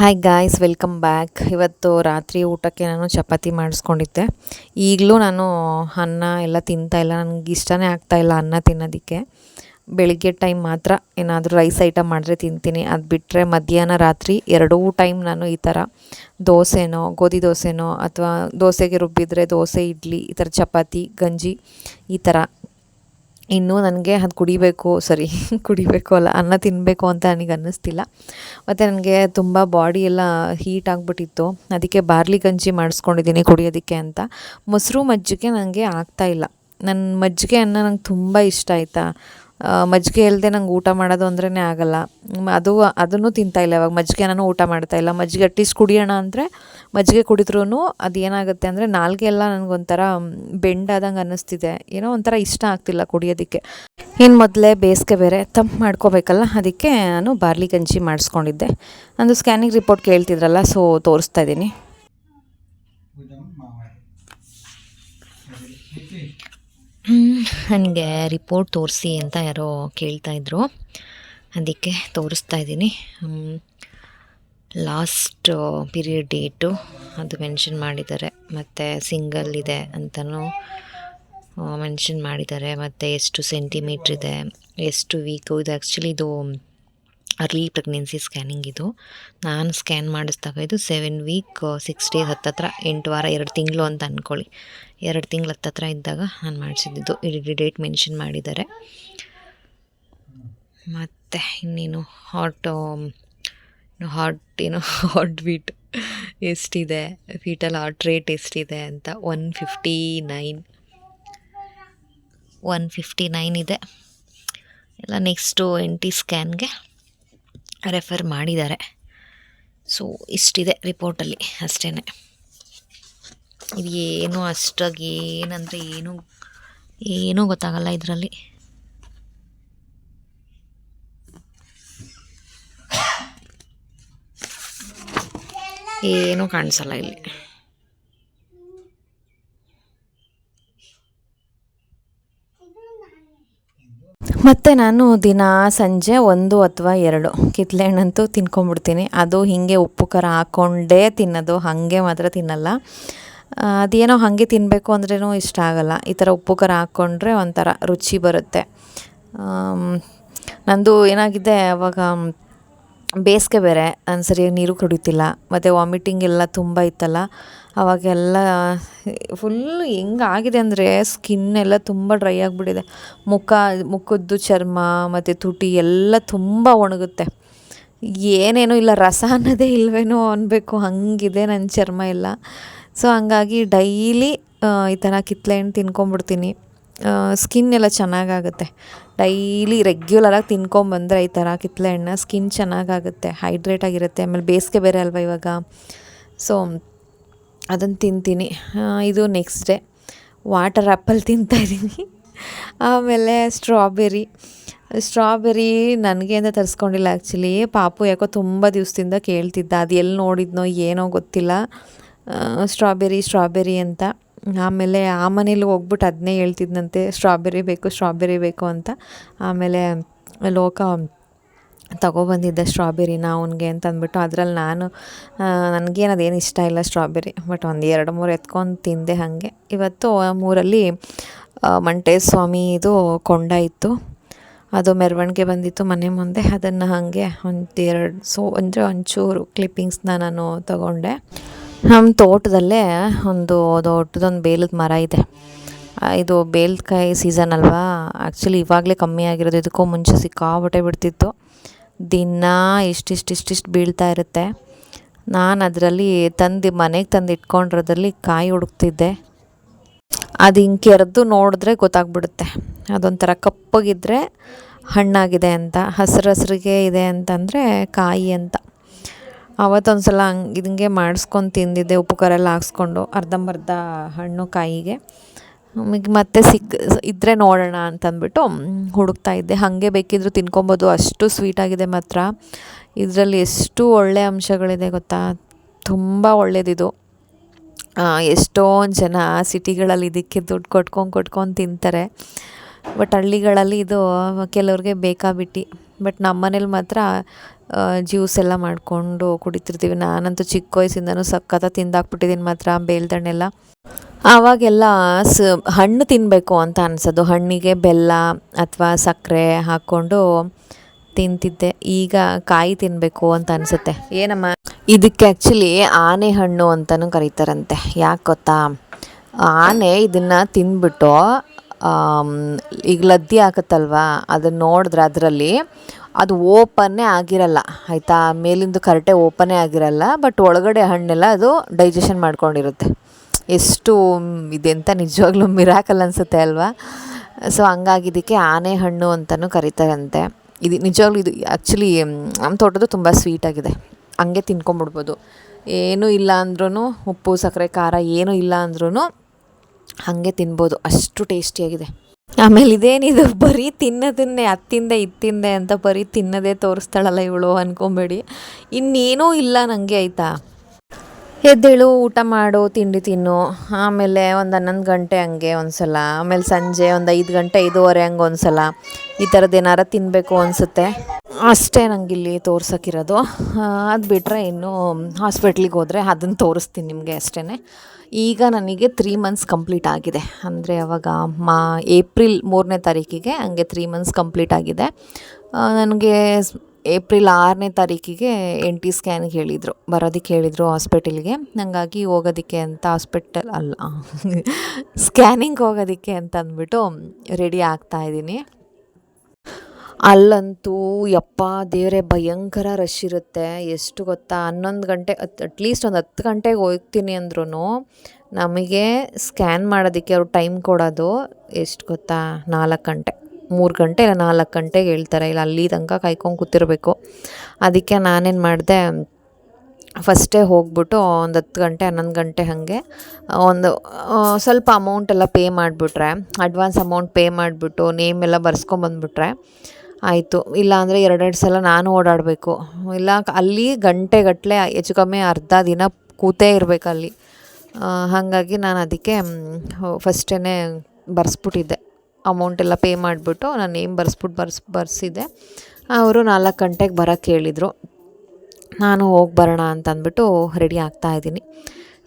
Hi guys, welcome back. ಇವತ್ತು ರಾತ್ರಿ ಊಟಕ್ಕೆ ನಾನು ಚಪಾತಿ ಮಾಡಿಸ್ಕೊಂಡಿದ್ದೆ. ಈಗಲೂ ನಾನು ಅನ್ನ ಎಲ್ಲ ತಿಂತಾಯಿಲ್ಲ, ನನಗೆ ಇಷ್ಟನೇ ಆಗ್ತಾಯಿಲ್ಲ ಅನ್ನ ತಿನ್ನೋದಕ್ಕೆ. ಬೆಳಿಗ್ಗೆ ಟೈಮ್ ಮಾತ್ರ ಏನಾದರೂ ರೈಸ್ ಐಟಮ್ ಮಾಡಿದ್ರೆ ತಿಂತೀನಿ. ಅದು ಬಿಟ್ಟರೆ ಮಧ್ಯಾಹ್ನ ರಾತ್ರಿ ಎರಡೂ ಟೈಮ್ ನಾನು ಈ ಥರ ದೋಸೆನೋ, ಗೋಧಿ ದೋಸೆನೋ, ಅಥವಾ ದೋಸೆಗೆ ರುಬ್ಬಿದರೆ ದೋಸೆ, ಇಡ್ಲಿ, ಈ ಥರ ಚಪಾತಿ, ಗಂಜಿ ಈ ಥರ. ಇನ್ನೂ ನನಗೆ ಅದು ಕುಡಿಬೇಕು ಅಲ್ಲ, ಅನ್ನ ತಿನ್ನಬೇಕು ಅಂತ ನನಗೆ ಅನ್ನಿಸ್ತಿಲ್ಲ. ಮತ್ತು ನನಗೆ ತುಂಬ ಬಾಡಿ ಎಲ್ಲ ಹೀಟ್ ಆಗಿಬಿಟ್ಟಿತ್ತು, ಅದಕ್ಕೆ ಬಾರ್ಲಿ ಗಂಜಿ ಮಾಡಿಸ್ಕೊಂಡಿದ್ದೀನಿ ಕುಡಿಯೋದಕ್ಕೆ ಅಂತ. ಮೊಸರು ಮಜ್ಜಿಗೆ ನನಗೆ ಆಗ್ತಾಯಿಲ್ಲ. ಮಜ್ಜಿಗೆ ಅನ್ನ ನಂಗೆ ತುಂಬ ಇಷ್ಟ ಆಯಿತಾ. ಮಜ್ಜಿಗೆ ಇಲ್ಲದೆ ನಂಗೆ ಊಟ ಮಾಡೋದು ಅಂದ್ರೇ ಆಗಲ್ಲ. ಅದನ್ನು ತಿಂತಾಯಿಲ್ಲ ಇವಾಗ. ಮಜ್ಜಿಗೆ ನಾನು ಊಟ ಮಾಡ್ತಾಯಿಲ್ಲ. ಮಜ್ಜಿಗೆ ಅಟ್ಲೀಸ್ಟ್ ಕುಡಿಯೋಣ ಅಂದರೆ ಮಜ್ಜಿಗೆ ಕುಡಿದ್ರೂ ಅದು ಏನಾಗುತ್ತೆ ಅಂದರೆ ನಾಲ್ಗೆ ಎಲ್ಲ ನನಗೊಂಥರ ಬೆಂಡಾದಂಗೆ ಅನ್ನಿಸ್ತಿದೆ. ಏನೋ ಒಂಥರ ಇಷ್ಟ ಆಗ್ತಿಲ್ಲ ಕುಡಿಯೋದಕ್ಕೆ. ಇನ್ನು ಮೊದಲೇ ಬೇಸಿಗೆ ಬೇರೆ ತಂಪು ಮಾಡ್ಕೋಬೇಕಲ್ಲ, ಅದಕ್ಕೆ ನಾನು ಬಾರ್ಲಿ ಗಂಜಿ ಮಾಡಿಸ್ಕೊಂಡಿದ್ದೆ. ನಂದು ಸ್ಕ್ಯಾನಿಂಗ್ ರಿಪೋರ್ಟ್ ಕೇಳ್ತಿದ್ರಲ್ಲ, ಸೊ ತೋರಿಸ್ತಾ ಇದ್ದೀನಿ. ನನಗೆ ರಿಪೋರ್ಟ್ ತೋರಿಸಿ ಅಂತ ಯಾರೋ ಕೇಳ್ತಾಯಿದ್ರು, ಅದಕ್ಕೆ ತೋರಿಸ್ತಾ ಇದ್ದೀನಿ. ಲಾಸ್ಟ್ ಪೀರಿಯಡ್ ಡೇಟು ಅದು ಮೆನ್ಷನ್ ಮಾಡಿದ್ದಾರೆ, ಮತ್ತು ಸಿಂಗಲ್ ಇದೆ ಅಂತಲೂ ಮೆನ್ಷನ್ ಮಾಡಿದ್ದಾರೆ, ಮತ್ತು ಎಷ್ಟು ಸೆಂಟಿಮೀಟ್ರ್ ಇದೆ, ಎಷ್ಟು ವೀಕು. ಇದು ಆ್ಯಕ್ಚುಲಿ ಇದು ಅರ್ಲಿ ಪ್ರೆಗ್ನೆನ್ಸಿ ಸ್ಕ್ಯಾನಿಂಗ್. ಇದು ನಾನು ಸ್ಕ್ಯಾನ್ ಮಾಡಿಸಿದಾಗ ಇದು 7 ವೀಕ್ 6 ಡೇಸ್, ಹತ್ತತ್ರ 8 ವಾರ 2 ತಿಂಗಳು ಅಂತ ಅಂದ್ಕೊಳ್ಳಿ. 2 ತಿಂಗಳು ಹತ್ತತ್ರ ಇದ್ದಾಗ ನಾನು ಮಾಡಿಸಿದ್ದು. ಇಲ್ಲಿ ಡೇಟ್ ಮೆನ್ಷನ್ ಮಾಡಿದ್ದಾರೆ. ಮತ್ತು ಇನ್ನೇನು ಹಾರ್ಟ್ ಬೀಟ್ ಎಷ್ಟಿದೆ, ಫೀಟಲ್ ಹಾರ್ಟ್ ರೇಟ್ ಎಷ್ಟಿದೆ ಅಂತ 159 ಇದೆ. ಎಲ್ಲ ನೆಕ್ಸ್ಟು NT ಸ್ಕ್ಯಾನ್ಗೆ ರೆಫರ್ ಮಾಡಿದ್ದಾರೆ. ಸೊ ಇಷ್ಟಿದೆ ರಿಪೋರ್ಟಲ್ಲಿ ಅಷ್ಟೇ. ಇದು ಏನೂ ಅಷ್ಟಾಗಿ ಏನಂದರೆ ಏನೂ ಗೊತ್ತಾಗಲ್ಲ ಇದರಲ್ಲಿ. ಏನೂ ಕಾಣಿಸಲ್ಲ ಇಲ್ಲಿ. ಮತ್ತು ನಾನು ದಿನ ಸಂಜೆ 1 ಅಥವಾ 2 ಕಿತ್ತಳೆ ಹಣ್ಣಂತೂ ತಿನ್ಕೊಂಬಿಡ್ತೀನಿ. ಅದು ಹೀಗೆ ಉಪ್ಪು ಖಾರ ಹಾಕ್ಕೊಂಡೇ ತಿನ್ನೋದು, ಹಾಗೆ ಮಾತ್ರ ತಿನ್ನಲ್ಲ. ಅದೇನೋ ಹಾಗೆ ತಿನ್ನಬೇಕು ಅಂದ್ರೂ ಇಷ್ಟ ಆಗಲ್ಲ. ಈ ಥರ ಉಪ್ಪು ಖಾರ ಹಾಕ್ಕೊಂಡ್ರೆ ಒಂಥರ ರುಚಿ ಬರುತ್ತೆ. ನಂದು ಏನಾಗಿದೆ ಅವಾಗ, ಬೇಸಿಗೆ ಬೇರೆ, ನಾನು ಸರಿಯಾಗಿ ನೀರು ಕುಡಿತಿಲ್ಲ, ಮತ್ತು ವಾಮಿಟಿಂಗ್ ಎಲ್ಲ ತುಂಬ ಇತ್ತಲ್ಲ. ಅವಾಗೆಲ್ಲ ಫುಲ್ಲು ಹೆಂಗಾಗಿದೆ ಅಂದರೆ ಸ್ಕಿನ್ನೆಲ್ಲ ತುಂಬ ಡ್ರೈ ಆಗಿಬಿಟ್ಟಿದೆ. ಮುಖದ್ದು ಚರ್ಮ ಮತ್ತು ತುಟಿ ಎಲ್ಲ ತುಂಬ ಒಣಗುತ್ತೆ. ಏನೇನೂ ಇಲ್ಲ, ರಸ ಅನ್ನೋದೇ ಇಲ್ವೇನೋ ಅನ್ಬೇಕು, ಹಾಗಿದೆ ನನ್ನ ಚರ್ಮ ಎಲ್ಲ. ಸೊ ಹಂಗಾಗಿ ಡೈಲಿ ಈ ಥರ ಕಿತ್ತಳೆ ಹಣ್ಣು ತಿನ್ಕೊಂಬಿಡ್ತೀನಿ. ಸ್ಕಿನ್ ಎಲ್ಲ ಚೆನ್ನಾಗಾಗುತ್ತೆ. ಡೈಲಿ ರೆಗ್ಯುಲರಾಗಿ ತಿನ್ಕೊಂಬಂದರೆ ಈ ಥರ ಕಿತ್ತಳೆ ಹಣ್ಣು, ಸ್ಕಿನ್ ಚೆನ್ನಾಗಾಗುತ್ತೆ, ಹೈಡ್ರೇಟ್ ಆಗಿರುತ್ತೆ. ಆಮೇಲೆ ಬೇಸಿಗೆ ಬೇರೆ ಅಲ್ವ ಇವಾಗ, ಸೊ ಅದನ್ನು ತಿಂತೀನಿ. ಇದು ನೆಕ್ಸ್ಟ್ ಡೇ ವಾಟರ್ ಆ್ಯಪಲ್ ತಿಂತಾಯಿದ್ದೀನಿ. ಆಮೇಲೆ ಸ್ಟ್ರಾಬೆರಿ ನನಗೆ ಅಂತ ತರಿಸ್ಕೊಂಡಿಲ್ಲ ಆ್ಯಕ್ಚುಲಿ. ಪಾಪು ಯಾಕೋ ತುಂಬ ದಿವಸದಿಂದ ಕೇಳ್ತಿದ್ದ, ಅದು ಎಲ್ಲಿ ನೋಡಿದ್ನೋ ಏನೋ ಗೊತ್ತಿಲ್ಲ, ಸ್ಟ್ರಾಬೆರಿ ಅಂತ. ಆಮೇಲೆ ಆ ಮನೇಲಿ ಹೋಗ್ಬಿಟ್ಟು ಅದನ್ನೇ ಹೇಳ್ತಿದ್ದಂತೆ, ಸ್ಟ್ರಾಬೆರಿ ಬೇಕು ಅಂತ. ಆಮೇಲೆ ಲೋಕ ತಗೊಬಂದಿದ್ದೆ ಸ್ಟ್ರಾಬೆರಿನ ಅವನಿಗೆ ಅಂತ ಅಂದ್ಬಿಟ್ಟು. ಅದರಲ್ಲಿ ನನಗೇನು ಅದೇನು ಇಷ್ಟ ಇಲ್ಲ ಸ್ಟ್ರಾಬೆರಿ, ಬಟ್ 1-2-3 ಎತ್ಕೊಂಡು ತಿಂದೆ ಹಾಗೆ. ಇವತ್ತು 3ರಲ್ಲಿ ಮಂಟೇಶ ಸ್ವಾಮಿದು ಕೊಂಡ ಇತ್ತು, ಅದು ಮೆರವಣಿಗೆ ಬಂದಿತ್ತು ಮನೆ ಮುಂದೆ. ಅದನ್ನು ಹಾಗೆ ಒಂಚೂರು ಕ್ಲಿಪ್ಪಿಂಗ್ಸ್ನ ನಾನು ತಗೊಂಡೆ. ನಮ್ಮ ತೋಟದಲ್ಲೇ ಒಂದು ದೊಡ್ಡದೊಂದು ಬೇಲದ ಮರ ಇದೆ. ಇದು ಬೇಲಕಾಯಿ ಸೀಸನ್ ಅಲ್ವಾ, ಆ್ಯಕ್ಚುಲಿ ಇವಾಗಲೇ ಕಮ್ಮಿ ಆಗಿರೋದು, ಇದಕ್ಕೂ ಮುಂಚೆ ಸಿಕ್ಕಾಬಟ್ಟೆ ಬಿಡ್ತಿತ್ತು. ದಿನ ಇಷ್ಟಿಷ್ಟು ಬೀಳ್ತಾ ಇರುತ್ತೆ. ನಾನು ಅದರಲ್ಲಿ ಮನೆಗೆ ತಂದು ಇಟ್ಕೊಂಡಿರೋದ್ರಲ್ಲಿ ಕಾಯಿ ಹುಡುಕ್ತಿದ್ದೆ. ಅದು ಹಿಂಗೆ ಕೆರೆದು ನೋಡಿದ್ರೆ ಗೊತ್ತಾಗ್ಬಿಡುತ್ತೆ, ಅದೊಂಥರ ಕಪ್ಪಗಿದ್ರೆ ಹಣ್ಣಾಗಿದೆ ಅಂತ, ಹಸಿರಿಗೆ ಇದೆ ಅಂತಂದರೆ ಕಾಯಿ ಅಂತ. ಆವತ್ತೊಂದು ಸಲ ಹಿಂಗೆ ಮಾಡಿಸ್ಕೊಂಡು ತಿಂದಿದ್ದೆ, ಉಪ್ಪು ಖಾರ ಎಲ್ಲ ಹಾಕ್ಸ್ಕೊಂಡು ಅರ್ಧಂಬರ್ಧ ಹಣ್ಣು ಕಾಯಿಗೆ. ಮತ್ತೆ ಇದ್ದರೆ ನೋಡೋಣ ಅಂತಂದ್ಬಿಟ್ಟು ಹುಡುಕ್ತಾ ಇದ್ದೆ. ಹಾಗೆ ಬೇಕಿದ್ದರೂ ತಿನ್ಕೊಬೋದು, ಅಷ್ಟು ಸ್ವೀಟಾಗಿದೆ ಮಾತ್ರ. ಇದರಲ್ಲಿ ಎಷ್ಟು ಒಳ್ಳೆಯ ಅಂಶಗಳಿದೆ ಗೊತ್ತಾ, ತುಂಬ ಒಳ್ಳೆಯದಿದು. ಎಷ್ಟೊಂದು ಜನ ಸಿಟಿಗಳಲ್ಲಿ ಇದಕ್ಕೆ ದುಡ್ಡು ಕೊಟ್ಕೊಂಡು ತಿಂತಾರೆ, ಬಟ್ ಹಳ್ಳಿಗಳಲ್ಲಿ ಇದು ಕೆಲವ್ರಿಗೆ ಬೇಕಾಬಿಟ್ಟು. ಬಟ್ ನಮ್ಮ ಮನೇಲಿ ಮಾತ್ರ ಜ್ಯೂಸ್ ಎಲ್ಲ ಮಾಡಿಕೊಂಡು ಕುಡಿತಿರ್ತೀವಿ. ನಾನಂತೂ ಚಿಕ್ಕ ವಯಸ್ಸಿಂದನೂ ಸಖತ್ತಾಗಿ ತಿಂದಾಕ್ಬಿಟ್ಟಿದ್ದೀನಿ ಮಾತ್ರ ಬೇಲ್ದಣ್ಣೆಲ್ಲ. ಆವಾಗೆಲ್ಲ ಹಣ್ಣು ತಿನ್ನಬೇಕು ಅಂತ ಅನಿಸೋದು, ಹಣ್ಣಿಗೆ ಬೆಲ್ಲ ಅಥವಾ ಸಕ್ಕರೆ ಹಾಕ್ಕೊಂಡು ತಿಂತಿದ್ದೆ. ಈಗ ಕಾಯಿ ತಿನ್ನಬೇಕು ಅಂತ ಅನಿಸುತ್ತೆ. ಏನಮ್ಮ ಇದಕ್ಕೆ ಆ್ಯಕ್ಚುಲಿ ಆನೆ ಹಣ್ಣು ಅಂತಲೂ ಕರೀತಾರಂತೆ. ಯಾಕೆ ಗೊತ್ತಾ, ಆನೆ ಇದನ್ನು ತಿಂದ್ಬಿಟ್ಟು ಈಗ ಲದ್ದಿ ಹಾಕತ್ತಲ್ವ, ಅದನ್ನು ನೋಡಿದ್ರೆ ಅದರಲ್ಲಿ ಅದು ಓಪನ್ನೇ ಆಗಿರಲ್ಲ ಆಯಿತಾ, ಮೇಲಿಂದು ಕರೆಕ್ಟೇ ಓಪನ್ನೇ ಆಗಿರಲ್ಲ, ಬಟ್ ಒಳಗಡೆ ಹಣ್ಣೆಲ್ಲ ಅದು ಡೈಜೆಷನ್ ಮಾಡ್ಕೊಂಡಿರುತ್ತೆ. ಎಷ್ಟು ಇದೆಂತ ನಿಜವಾಗ್ಲೂ ಮಿರಾಕಲ್ ಅನಿಸುತ್ತೆ ಅಲ್ವಾ. ಸೊ ಹಂಗಾಗಿದ್ದಕ್ಕೆ ಆನೆ ಹಣ್ಣು ಅಂತಲೂ ಕರೀತಾರಂತೆ. ಇದು ನಿಜವಾಗ್ಲೂ ಇದು ಆ್ಯಕ್ಚುಲಿ ನಮ್ಮ ತೋಟದ್ದು ತುಂಬ ಸ್ವೀಟಾಗಿದೆ. ಹಂಗೆ ತಿನ್ಕೊಂಬಿಡ್ಬೋದು, ಏನೂ ಇಲ್ಲ ಅಂದ್ರೂ, ಉಪ್ಪು ಸಕ್ಕರೆ ಖಾರ ಏನೂ ಇಲ್ಲ ಅಂದ್ರೂ ಹಾಗೆ ತಿನ್ಬೋದು, ಅಷ್ಟು ಟೇಸ್ಟಿಯಾಗಿದೆ. ಆಮೇಲೆ ಇದೇನಿದು ಬರೀ ತಿನ್ನೋದನ್ನೇ ಅತ್ತಿಂದೆ ಇತ್ತಿಂದೆ ಅಂತ ಬರೀ ತಿನ್ನೋದೇ ತೋರಿಸ್ತಾಳಲ್ಲ ಇವಳು ಅಂದ್ಕೊಬೇಡಿ. ಇನ್ನೇನೂ ಇಲ್ಲ ನನಗೆ ಆಯಿತಾ. ಎದ್ದೇಳು, ಊಟ ಮಾಡು, ತಿಂಡಿ ತಿನ್ನು, ಆಮೇಲೆ ಒಂದು 11 ಗಂಟೆ ಹಂಗೆ ಒಂದು ಸಲ, ಆಮೇಲೆ ಸಂಜೆ ಒಂದು 5 ಗಂಟೆ 5:30 ಹಂಗೆ ಒಂದು ಸಲ ಈ ಥರದ್ದು ಏನಾರು ತಿನ್ನಬೇಕು ಅನಿಸುತ್ತೆ. ಅಷ್ಟೇ ನನಗಿಲ್ಲಿ ತೋರ್ಸೋಕ್ಕಿರೋದು. ಅದು ಬಿಟ್ಟರೆ ಇನ್ನು ಹಾಸ್ಪಿಟ್ಲಿಗೆ ಹೋದರೆ ಅದನ್ನು ತೋರಿಸ್ತೀನಿ ನಿಮಗೆ ಅಷ್ಟೇ. ಈಗ ನನಗೆ 3 ಮಂತ್ಸ್ ಕಂಪ್ಲೀಟ್ ಆಗಿದೆ. ಅಂದರೆ ಅವಾಗ ಏಪ್ರಿಲ್ 3ನೇ ತಾರೀಕಿಗೆ ಹಂಗೆ 3 ಮಂತ್ಸ್ ಕಂಪ್ಲೀಟ್ ಆಗಿದೆ. ನನಗೆ ಏಪ್ರಿಲ್ 6ನೇ ತಾರೀಕಿಗೆ NT ಸ್ಕ್ಯಾನ್ಗೆ ಹೇಳಿದರು, ಬರೋದಕ್ಕೆ ಹೇಳಿದರು ಹಾಸ್ಪಿಟಲ್ಗೆ. ಹಾಗಾಗಿ ಹೋಗೋದಕ್ಕೆ ಅಂತ ಹಾಸ್ಪಿಟಲ್ ಅಲ್ಲ ಸ್ಕ್ಯಾನಿಂಗ್ ಹೋಗೋದಕ್ಕೆ ಅಂತ ಅಂದ್ಬಿಟ್ಟು ರೆಡಿ ಆಗ್ತಾಯಿದ್ದೀನಿ. ಅಲ್ಲಂತೂ ಯಪ್ಪ ದೇವರೇ ಭಯಂಕರ ರಶ್ ಇರುತ್ತೆ. ಎಷ್ಟು ಗೊತ್ತಾ, 11 ಗಂಟೆ ಅಟ್ಲೀಸ್ಟ್ ಒಂದು 10 ಗಂಟೆಗೆ ಹೋಗ್ತೀನಿ ಅಂದ್ರೂ ನಮಗೆ ಸ್ಕ್ಯಾನ್ ಮಾಡೋದಕ್ಕೆ ಅವ್ರು ಟೈಮ್ ಕೊಡೋದು ಎಷ್ಟು ಗೊತ್ತಾ, 4 ಗಂಟೆ 3 ಗಂಟೆ ಇಲ್ಲ 4 ಗಂಟೆಗೆ ಹೇಳ್ತಾರೆ. ಇಲ್ಲ ಅಲ್ಲಿ ತನಕ ಕಾಯ್ಕೊಂಡು ಕೂತಿರ್ಬೇಕು. ಅದಕ್ಕೆ ನಾನೇನು ಮಾಡಿದೆ, ಫಸ್ಟೇ ಹೋಗ್ಬಿಟ್ಟು ಒಂದು 10 ಗಂಟೆ 11 ಗಂಟೆ ಹಾಗೆ ಒಂದು ಸ್ವಲ್ಪ ಅಮೌಂಟೆಲ್ಲ ಪೇ ಮಾಡಿಬಿಟ್ರೆ, ಅಡ್ವಾನ್ಸ್ ಅಮೌಂಟ್ ಪೇ ಮಾಡಿಬಿಟ್ಟು ನೇಮ್ ಎಲ್ಲ ಬರ್ಸ್ಕೊಂಬಂದ್ಬಿಟ್ರೆ ಆಯಿತು. ಇಲ್ಲಾಂದರೆ 2 ಸಲ ನಾನು ಓಡಾಡಬೇಕು. ಇಲ್ಲ ಅಲ್ಲಿ ಗಂಟೆಗಟ್ಟಲೆ ಹೆಚ್ಚು ಕಮ್ಮಿ ಅರ್ಧ ದಿನ ಕೂತೇ ಇರಬೇಕು ಅಲ್ಲಿ. ಹಾಗಾಗಿ ನಾನು ಅದಕ್ಕೆ ಫಸ್ಟೇ ಬರ್ಸ್ಬಿಟ್ಟಿದ್ದೆ, ಅಮೌಂಟೆಲ್ಲ ಪೇ ಮಾಡಿಬಿಟ್ಟು ನಾನು ನೇಮ್ ಬರ್ಸಿದ್ದೆ. ಅವರು 4 ಗಂಟೆಗೆ ಬರೋಕ್ಕೆ ಹೇಳಿದರು. ನಾನು ಹೋಗಿ ಬರೋಣ ಅಂತಂದ್ಬಿಟ್ಟು ರೆಡಿ ಆಗ್ತಾಯಿದ್ದೀನಿ.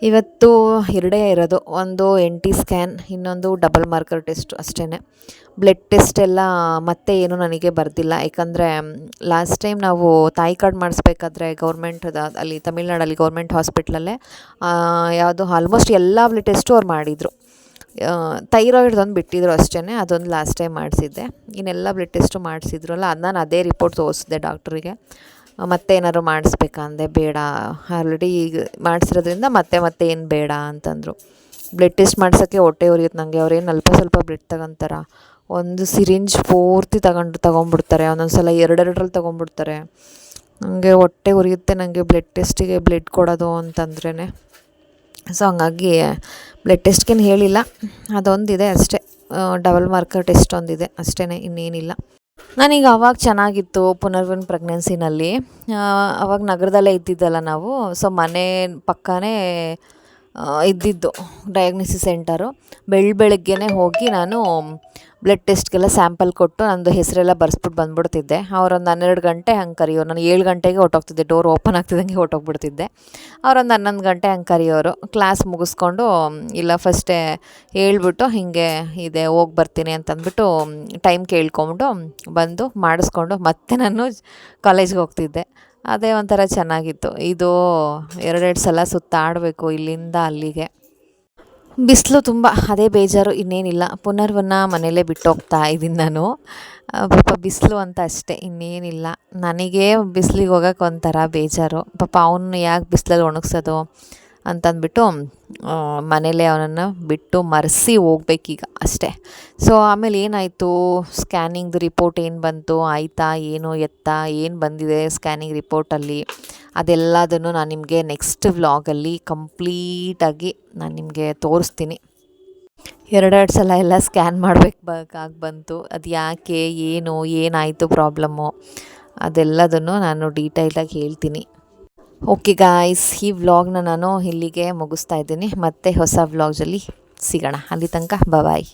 ಇವತ್ತು 2 ಇರೋದು, ಒಂದು NT ಸ್ಕ್ಯಾನ್, ಇನ್ನೊಂದು ಡಬಲ್ ಮಾರ್ಕರ್ ಟೆಸ್ಟ್ ಅಷ್ಟೇ. ಬ್ಲಡ್ ಟೆಸ್ಟ್ ಎಲ್ಲ ಮತ್ತೆ ಏನೂ ನನಗೆ ಬರ್ದಿಲ್ಲ. ಯಾಕಂದರೆ ಲಾಸ್ಟ್ ಟೈಮ್ ನಾವು ತಾಯಿ ಕಾರ್ಡ್ ಮಾಡಿಸ್ಬೇಕಾದ್ರೆ ಅಲ್ಲಿ ತಮಿಳ್ನಾಡಲ್ಲಿ ಗೌರ್ಮೆಂಟ್ ಹಾಸ್ಪಿಟ್ಲಲ್ಲೇ ಯಾವುದು ಆಲ್ಮೋಸ್ಟ್ ಎಲ್ಲ ಬ್ಲಡ್ ಟೆಸ್ಟು ಅವ್ರು ಮಾಡಿದರು. ಥೈರಾಯ್ಡ್ದೊಂದು ಬಿಟ್ಟಿದ್ರು ಅಷ್ಟೇ, ಅದೊಂದು ಲಾಸ್ಟ್ ಟೈಮ್ ಮಾಡಿಸಿದ್ದೆ. ಇನ್ನೆಲ್ಲ ಬ್ಲಡ್ ಟೆಸ್ಟು ಮಾಡಿಸಿದ್ರಲ್ಲ, ಅದು ನಾನು ಅದೇ ರಿಪೋರ್ಟ್ ತೋರಿಸಿದೆ ಡಾಕ್ಟ್ರಿಗೆ. ಮತ್ತೆ ಏನಾದ್ರು ಮಾಡಿಸ್ಬೇಕಂದೆ, ಬೇಡ ಆಲ್ರೆಡಿ ಈಗ ಮಾಡಿಸಿರೋದ್ರಿಂದ ಮತ್ತೆ ಏನು ಬೇಡ ಅಂತಂದರು. ಬ್ಲಡ್ ಟೆಸ್ಟ್ ಮಾಡ್ಸೋಕ್ಕೆ ಹೊಟ್ಟೆ ಉರಿಯುತ್ತೆ ನನಗೆ. ಅವ್ರೇನು ಸ್ವಲ್ಪ ಬ್ಲಡ್ ತಗೊತಾರೆ, ಒಂದು ಸಿರಿಂಜ್ ಪೂರ್ತಿ ತೊಗೊಂಡ್ಬಿಡ್ತಾರೆ, ಒಂದೊಂದು ಸಲ 2 ತೊಗೊಂಡ್ಬಿಡ್ತಾರೆ. ನನಗೆ ಹೊಟ್ಟೆ ಉರಿಯುತ್ತೆ ನನಗೆ ಬ್ಲಡ್ ಟೆಸ್ಟಿಗೆ ಬ್ಲಡ್ ಕೊಡೋದು ಅಂತಂದ್ರೇ. ಸೊ ಹಂಗಾಗಿ ಬ್ಲಡ್ ಟೆಸ್ಟ್ಗೇನು ಹೇಳಿಲ್ಲ, ಅದೊಂದಿದೆ ಅಷ್ಟೇ, ಡಬಲ್ ಮಾರ್ಕರ್ ಟೆಸ್ಟ್ ಒಂದಿದೆ ಅಷ್ಟೇ, ಇನ್ನೇನಿಲ್ಲ. ನಾನೀಗ ಅವಾಗ ಚೆನ್ನಾಗಿತ್ತು ಪುನರ್ವನ್ ಪ್ರೆಗ್ನೆನ್ಸಿನಲ್ಲಿ. ಅವಾಗ ನಗರದಲ್ಲೇ ಇದ್ದಿದ್ದಲ್ಲ ನಾವು. ಸೊ ಮನೆ ಪಕ್ಕನೇ ಇದ್ದಿದ್ದು ಡಯಾಗ್ನೋಸಿಸ್ ಸೆಂಟರು. ಬೆಳಗ್ಗೆನೇ ಹೋಗಿ ನಾನು ಬ್ಲಡ್ ಟೆಸ್ಟ್ಗೆಲ್ಲ ಸ್ಯಾಂಪಲ್ ಕೊಟ್ಟು ನಂದು ಹೆಸರೆಲ್ಲ ಬರ್ಸ್ಬಿಟ್ಟು ಬಂದುಬಿಡ್ತಿದ್ದೆ. ಅವರೊಂದು 12 ಗಂಟೆ ಹಂಗೆ ಕರೆಯೋರು. ನಾನು 7 ಗಂಟೆಗೆ ಹೊರ್ಟೋಗ್ತಿದ್ದೆ, ಡೋರ್ ಓಪನ್ ಆಗ್ತಿದ್ದಂಗೆ ಹೊರ್ಟೋಗ್ಬಿಡ್ತಿದ್ದೆ. ಅವರೊಂದು 11 ಗಂಟೆ ಹಂಗೆ ಕರೆಯೋರು. ಕ್ಲಾಸ್ ಮುಗಿಸ್ಕೊಂಡು ಇಲ್ಲ ಫಸ್ಟೇ ಹೇಳ್ಬಿಟ್ಟು ಹೀಗೆ ಇದೆ ಹೋಗಿ ಬರ್ತೀನಿ ಅಂತಂದ್ಬಿಟ್ಟು ಟೈಮ್ ಕೇಳ್ಕೊಂಡು ಬಂದು ಮಾಡಿಸ್ಕೊಂಡು ಮತ್ತೆ ನಾನು ಕಾಲೇಜ್ಗೆ ಹೋಗ್ತಿದ್ದೆ. ಅದೇ ಒಂಥರ ಚೆನ್ನಾಗಿತ್ತು. ಇದು 2 ಸಲ ಸುತ್ತಾಡಬೇಕು ಇಲ್ಲಿಂದ ಅಲ್ಲಿಗೆ. ಬಿಸಿಲು ತುಂಬ, ಅದೇ ಬೇಜಾರು, ಇನ್ನೇನಿಲ್ಲ. ಪುನರ್ವನ್ನ ಮನೇಲೇ ಬಿಟ್ಟು ಹೋಗ್ತಾ ಇದ್ದೀನಿ ನಾನು. ಪಾಪ ಬಿಸಿಲು ಅಂತ ಅಷ್ಟೇ, ಇನ್ನೇನಿಲ್ಲ. ನನಗೆ ಬಿಸಿಲಿಗೆ ಹೋಗೋಕೆ ಒಂಥರ ಬೇಜಾರು. ಪಾಪ ಅವನು ಯಾಕೆ ಬಿಸಿಲಲ್ಲಿ ಒಣಗಿಸೋದು ಅಂತಂದ್ಬಿಟ್ಟು ಮನೇಲೇ ಅವನನ್ನು ಬಿಟ್ಟು ಮರೆಸಿ ಹೋಗ್ಬೇಕೀಗ ಅಷ್ಟೇ. ಸೊ ಆಮೇಲೆ ಏನಾಯಿತು, ಸ್ಕ್ಯಾನಿಂಗ್ದು ರಿಪೋರ್ಟ್ ಏನು ಬಂತು, ಆಯಿತಾ ಏನು ಎತ್ತಾ ಏನು ಬಂದಿದೆ ಸ್ಕ್ಯಾನಿಂಗ್ ರಿಪೋರ್ಟಲ್ಲಿ, ಅದೆಲ್ಲದನ್ನು ನಾನು ನಿಮಗೆ ನೆಕ್ಸ್ಟ್ ವ್ಲಾಗಲ್ಲಿ ಕಂಪ್ಲೀಟಾಗಿ ನಾನು ನಿಮಗೆ ತೋರಿಸ್ತೀನಿ. 2 ಸಲ ಎಲ್ಲ ಸ್ಕ್ಯಾನ್ ಮಾಡಬೇಕಾಗಿ ಬಂತು. ಅದು ಯಾಕೆ, ಏನಾಯಿತು ಪ್ರಾಬ್ಲಮ್ಮು, ಅದೆಲ್ಲದನ್ನು ನಾನು ಡೀಟೇಲಾಗಿ ಹೇಳ್ತೀನಿ. ಓಕೆ ಗಾಯ್ಸ್, ಈ ವ್ಲಾಗ್ನ ನಾನು ಇಲ್ಲಿಗೆ ಮುಗಿಸ್ತಾ ಇದ್ದೀನಿ. ಮತ್ತೆ ಹೊಸ ವ್ಲಾಗ್ಸಲ್ಲಿ ಸಿಗೋಣ. ಅಲ್ಲಿ ತನಕ ಬಾಯ್.